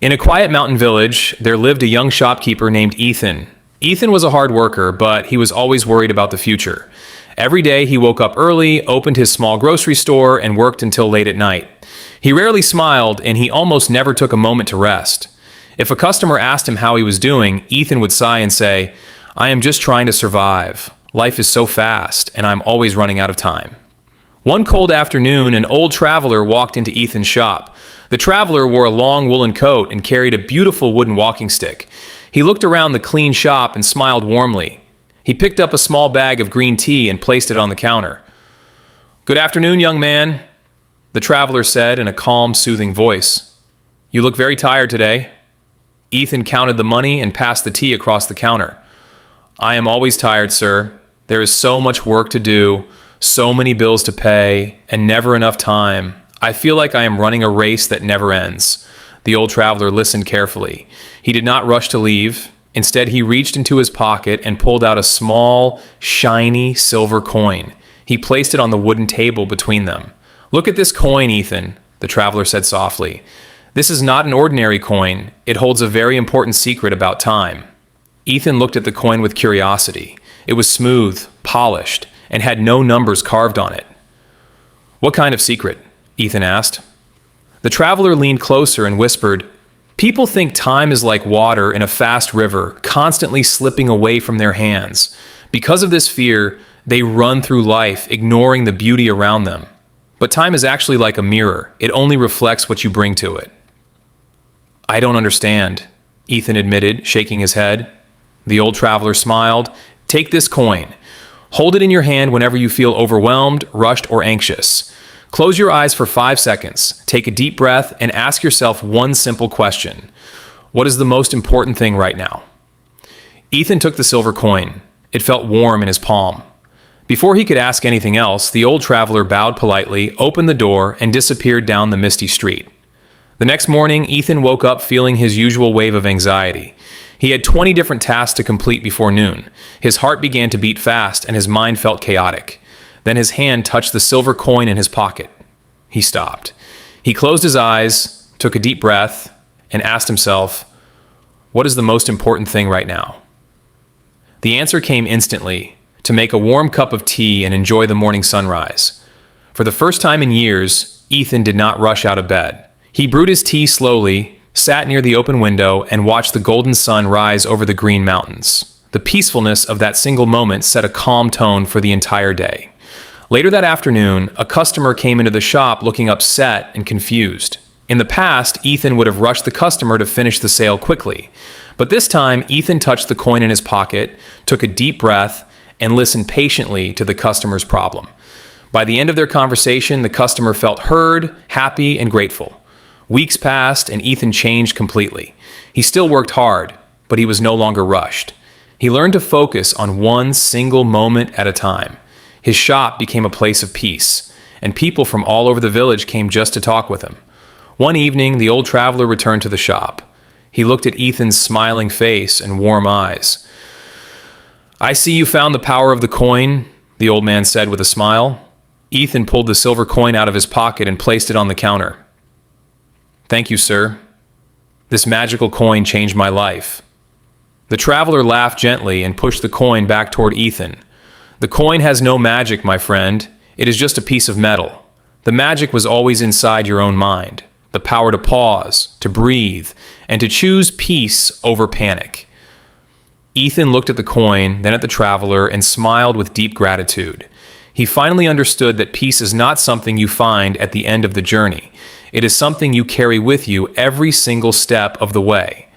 In a quiet mountain village, there lived a young shopkeeper named Ethan. Ethan was a hard worker, but he was always worried about the future. Every day he woke up early, opened his small grocery store, and worked until late at night. He rarely smiled, and he almost never took a moment to rest. If a customer asked him how he was doing, Ethan would sigh and say, "I am just trying to survive. Life is so fast, and I'm always running out of time." One cold afternoon, an old traveler walked into Ethan's shop. The traveler wore a long woolen coat and carried a beautiful wooden walking stick. He looked around the clean shop and smiled warmly. He picked up a small bag of green tea and placed it on the counter. "Good afternoon, young man," the traveler said in a calm, soothing voice. "You look very tired today." Ethan counted the money and passed the tea across the counter. "I am always tired, sir. There is so much work to do, so many bills to pay, and never enough time. I feel like I am running a race that never ends." The old traveler listened carefully. He did not rush to leave. Instead, he reached into his pocket and pulled out a small, shiny silver coin. He placed it on the wooden table between them. "Look at this coin, Ethan," the traveler said softly. "This is not an ordinary coin. It holds a very important secret about time." Ethan looked at the coin with curiosity. It was smooth, polished, and had no numbers carved on it. "What kind of secret?" Ethan asked. The traveler leaned closer and whispered, "People think time is like water in a fast river, constantly slipping away from their hands. Because of this fear, they run through life, ignoring the beauty around them. But time is actually like a mirror. It only reflects what you bring to it." "I don't understand," Ethan admitted, shaking his head. The old traveler smiled. "Take this coin. Hold it in your hand whenever you feel overwhelmed, rushed, or anxious. Close your eyes for 5 seconds, take a deep breath, and ask yourself one simple question. What is the most important thing right now?" Ethan took the silver coin. It felt warm in his palm. Before he could ask anything else, the old traveler bowed politely, opened the door, and disappeared down the misty street. The next morning, Ethan woke up feeling his usual wave of anxiety. He had 20 different tasks to complete before noon. His heart began to beat fast, and his mind felt chaotic. Then his hand touched the silver coin in his pocket. He stopped. He closed his eyes, took a deep breath, and asked himself, "What is the most important thing right now?" The answer came instantly: to make a warm cup of tea and enjoy the morning sunrise. For the first time in years, Ethan did not rush out of bed. He brewed his tea slowly, sat near the open window, and watched the golden sun rise over the green mountains. The peacefulness of that single moment set a calm tone for the entire day. Later that afternoon, a customer came into the shop looking upset and confused. In the past, Ethan would have rushed the customer to finish the sale quickly. But this time, Ethan touched the coin in his pocket, took a deep breath, and listened patiently to the customer's problem. By the end of their conversation, the customer felt heard, happy, and grateful. Weeks passed, and Ethan changed completely. He still worked hard, but he was no longer rushed. He learned to focus on one single moment at a time. His shop became a place of peace, and people from all over the village came just to talk with him. One evening, the old traveler returned to the shop. He looked at Ethan's smiling face and warm eyes. "I see you found the power of the coin," the old man said with a smile. Ethan pulled the silver coin out of his pocket and placed it on the counter. "Thank you, sir. This magical coin changed my life." The traveler laughed gently and pushed the coin back toward Ethan. "The coin has no magic, my friend. It is just a piece of metal. The magic was always inside your own mind. The power to pause, to breathe, and to choose peace over panic." Ethan looked at the coin, then at the traveler, and smiled with deep gratitude. He finally understood that peace is not something you find at the end of the journey. It is something you carry with you every single step of the way.